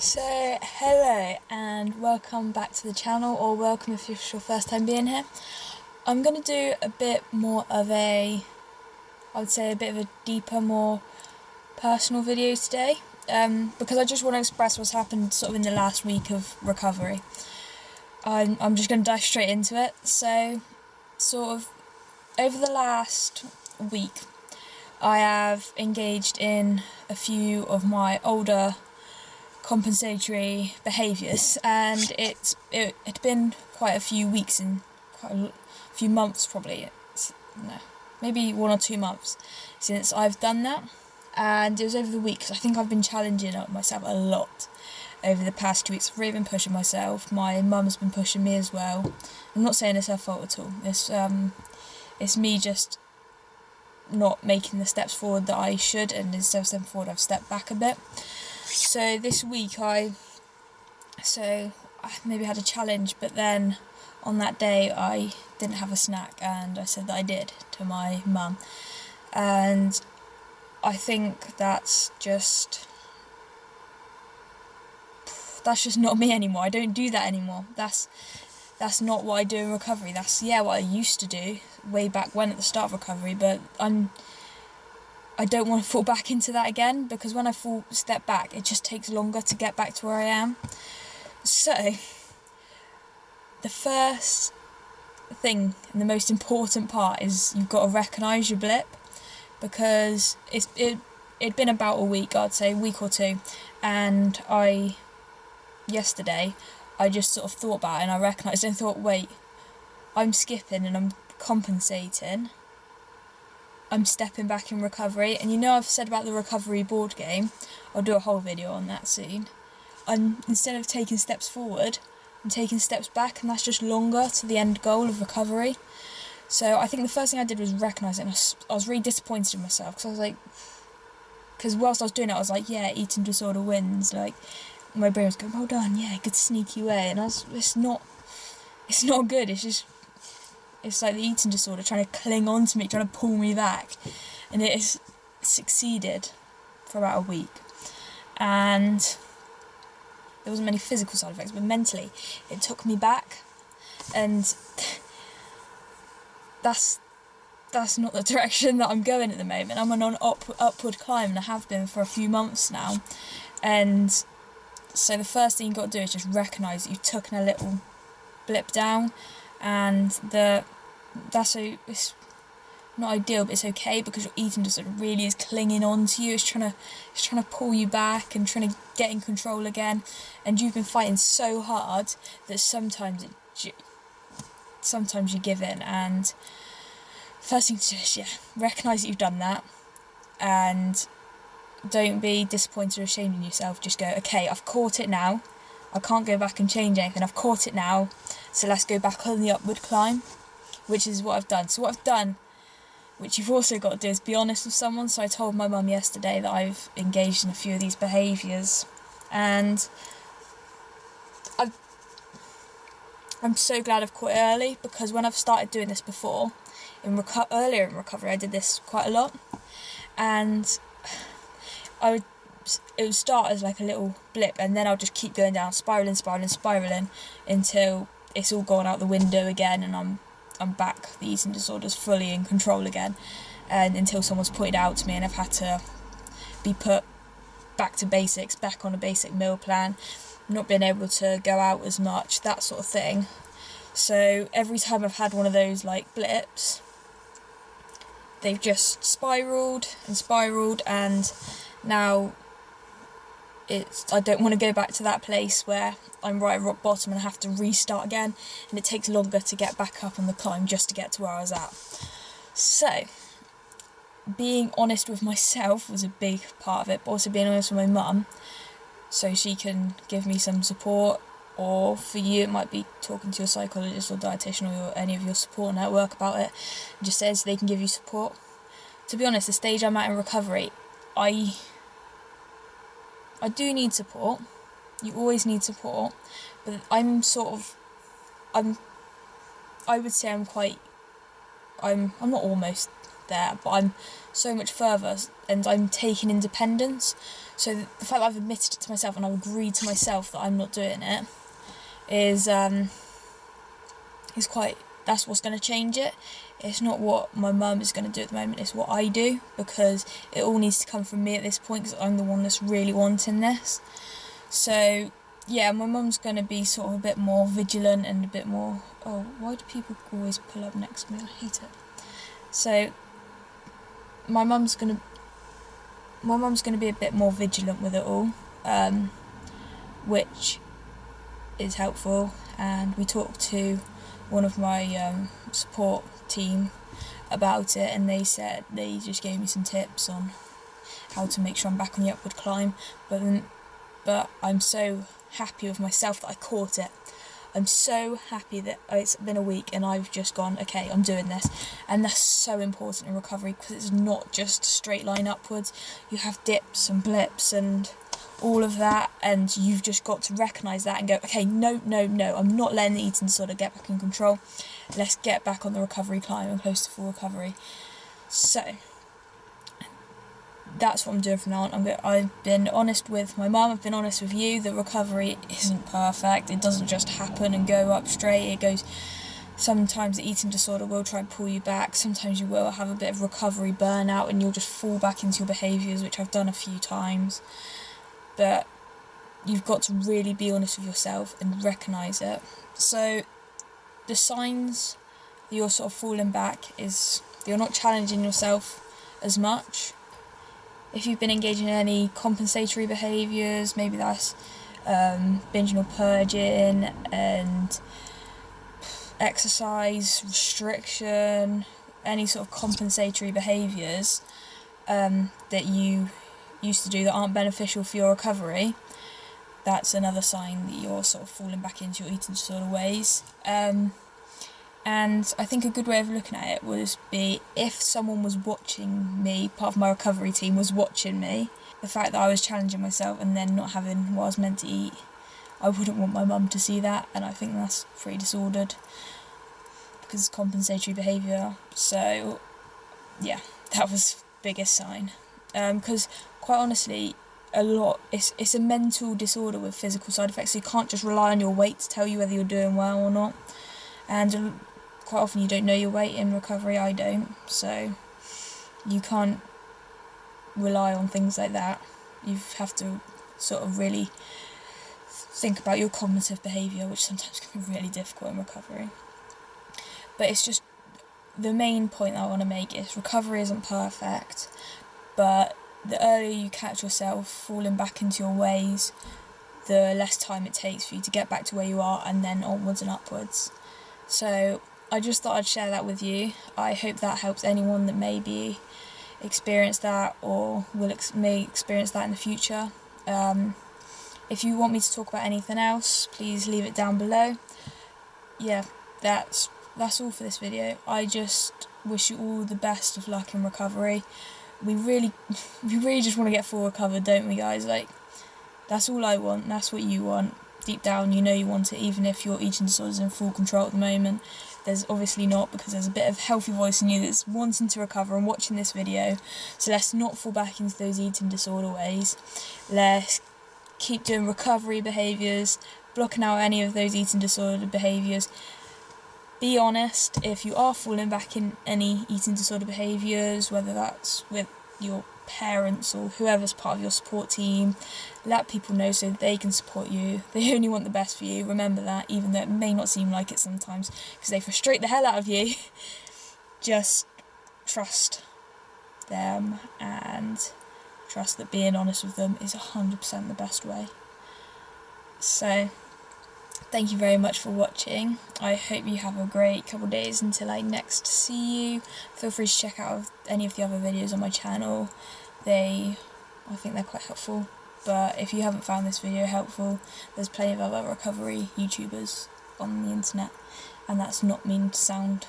So, hello and welcome back to the channel, or welcome if it's your first time being here. I'm going to do a bit more of a deeper, more personal video today, because I just want to express what's happened sort of in the last week of recovery. I'm just going to dive straight into it. So, sort of, over the last week, I have engaged in a few of my older compensatory behaviours, and it's been quite a few weeks and quite a few months, probably maybe 1 or 2 months since I've done that. And it was over the week, because I think I've been challenging myself a lot over the past 2 weeks. I've really been pushing myself. My mum's been pushing me as well. I'm not saying it's her fault at all. It's me just not making the steps forward that I should, and instead of stepping forward, I've stepped back a bit. So this week I maybe had a challenge, but then on that day I didn't have a snack, and I said that I did to my mum, and I think that's just not me anymore. I don't do that anymore. That's not what I do in recovery. That's what I used to do way back when at the start of recovery, but I don't want to fall back into that again, because when I step back, it just takes longer to get back to where I am. So, the first thing and the most important part is you've got to recognise your blip, because it'd been about a week, I'd say, a week or two, and yesterday, I just sort of thought about it, and I recognised it and thought, wait, I'm skipping and I'm compensating. I'm stepping back in recovery, and I've said about the recovery board game, I'll do a whole video on that soon. Instead of taking steps forward, I'm taking steps back, and that's just longer to the end goal of recovery. So I think the first thing I did was recognise it, and I was really disappointed in myself, because I was like, because whilst I was doing it, I was like, yeah, eating disorder wins, like, my brain was going, well done, yeah, good sneaky way, and it's not good, it's like the eating disorder trying to cling on to me, trying to pull me back, and it has succeeded for about a week. And there wasn't many physical side effects, but mentally it took me back, and that's not the direction that I'm going at the moment. I'm on an upward climb, and I have been for a few months now. And so the first thing you've got to do is just recognise that you've taken a little blip down, and it's not ideal, but it's okay, because your eating disorder really is clinging on to you. It's trying to pull you back and trying to get in control again, and you've been fighting so hard that sometimes you give in. And first thing to do is recognise that you've done that, and don't be disappointed or ashamed in yourself. Just go, okay, I've caught it now, I can't go back and change anything, I've caught it now, so let's go back on the upward climb, which is what I've done. So what I've done, which you've also got to do, is be honest with someone. So I told my mum yesterday that I've engaged in a few of these behaviours, and I'm so glad I've caught it early, because when I've started doing this before, earlier in recovery, I did this quite a lot, and it would start as like a little blip, and then I'll just keep going down, spiralling until it's all gone out the window again, and I'm back, the eating disorder's fully in control again, and until someone's pointed out to me and I've had to be put back to basics, back on a basic meal plan, not being able to go out as much, that sort of thing. So every time I've had one of those like blips, they've just spiralled, and now I don't want to go back to that place where I'm right at rock bottom and I have to restart again, and it takes longer to get back up on the climb just to get to where I was at. So, being honest with myself was a big part of it, but also being honest with my mum, so she can give me some support, or for you it might be talking to your psychologist or dietitian or any of your support network about it, and just says they can give you support. To be honest, the stage I'm at in recovery, I do need support. You always need support, but I would say I'm not almost there, but I'm so much further, and I'm taking independence. So the fact that I've admitted it to myself and I've agreed to myself that I'm not doing it is quite, that's what's going to change it. It's not what my mum is going to do at the moment, it's what I do, because it all needs to come from me at this point, because I'm the one that's really wanting this. So yeah, my mum's going to be sort of a bit more vigilant and a bit more, oh, why do people always pull up next to me? I hate it. So my mum's going to be a bit more vigilant with it all, which is helpful. And we talked to one of my support team about it, and they just gave me some tips on how to make sure I'm back on the upward climb. But I'm so happy with myself that I caught it. I'm so happy that it's been a week and I've just gone, okay, I'm doing this. And that's so important in recovery, because it's not just a straight line upwards. You have dips and blips and all of that, and you've just got to recognise that and go, okay, no, I'm not letting the eating disorder get back in control. Let's get back on the recovery climb and close to full recovery. So that's what I'm doing from now on. I've been honest with my mum, I've been honest with you. The recovery isn't perfect. It doesn't just happen and go up straight. It goes, sometimes the eating disorder will try and pull you back. Sometimes you will have a bit of recovery burnout and you'll just fall back into your behaviours, which I've done a few times. But you've got to really be honest with yourself and recognise it. So the signs that you're sort of falling back is that you're not challenging yourself as much. If you've been engaging in any compensatory behaviours, maybe that's binging or purging and exercise restriction, any sort of compensatory behaviours that you used to do that aren't beneficial for your recovery, that's another sign that you're sort of falling back into your eating disorder ways. And I think a good way of looking at it would be if someone was watching me, part of my recovery team was watching me, the fact that I was challenging myself and then not having what I was meant to eat, I wouldn't want my mum to see that, and I think that's pretty disordered because it's compensatory behaviour. So yeah, that was the biggest sign. Because quite honestly, it's a mental disorder with physical side effects, so you can't just rely on your weight to tell you whether you're doing well or not. And quite often you don't know your weight in recovery, I don't, so you can't rely on things like that. You have to sort of really think about your cognitive behaviour, which sometimes can be really difficult in recovery. But it's just, the main point I want to make is recovery isn't perfect, but the earlier you catch yourself falling back into your ways, the less time it takes for you to get back to where you are and then onwards and upwards. So I just thought I'd share that with you. I hope that helps anyone that maybe experienced that or may experience that in the future. If you want me to talk about anything else, please leave it down below. Yeah, that's all for this video. I just wish you all the best of luck in recovery. We really just want to get full recovered, don't we, guys? Like, that's all I want, that's what you want. Deep down, you know you want it, even if your eating disorder is in full control at the moment. There's obviously not, because there's a bit of healthy voice in you that's wanting to recover and watching this video. So let's not fall back into those eating disorder ways. Let's keep doing recovery behaviours, blocking out any of those eating disorder behaviours. Be honest if you are falling back in any eating disorder behaviours, whether that's with your parents or whoever's part of your support team. Let people know so they can support you. They only want the best for you, remember that, even though it may not seem like it sometimes, because they frustrate the hell out of you. Just trust them and trust that being honest with them is 100% the best way. So thank you very much for watching. I hope you have a great couple of days until I next see you. Feel free to check out any of the other videos on my channel. I think they're quite helpful. But if you haven't found this video helpful, there's plenty of other recovery YouTubers on the internet. And that's not mean to sound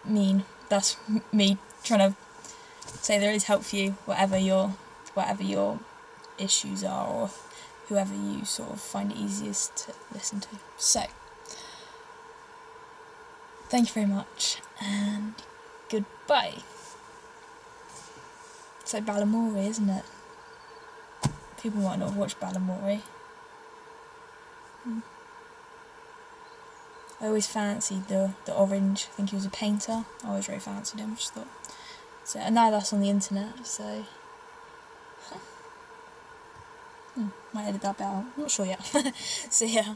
mean. That's me trying to say there is help for you, whatever your issues are, or whoever you sort of find it easiest to listen to. So, thank you very much, and goodbye. It's like Balamori, isn't it? People might not have watched Balamori. I always fancied the orange. I think he was a painter. I always really fancied him. Just thought. So, and now that's on the internet. So, might edit that bit out. Not sure yet. So yeah.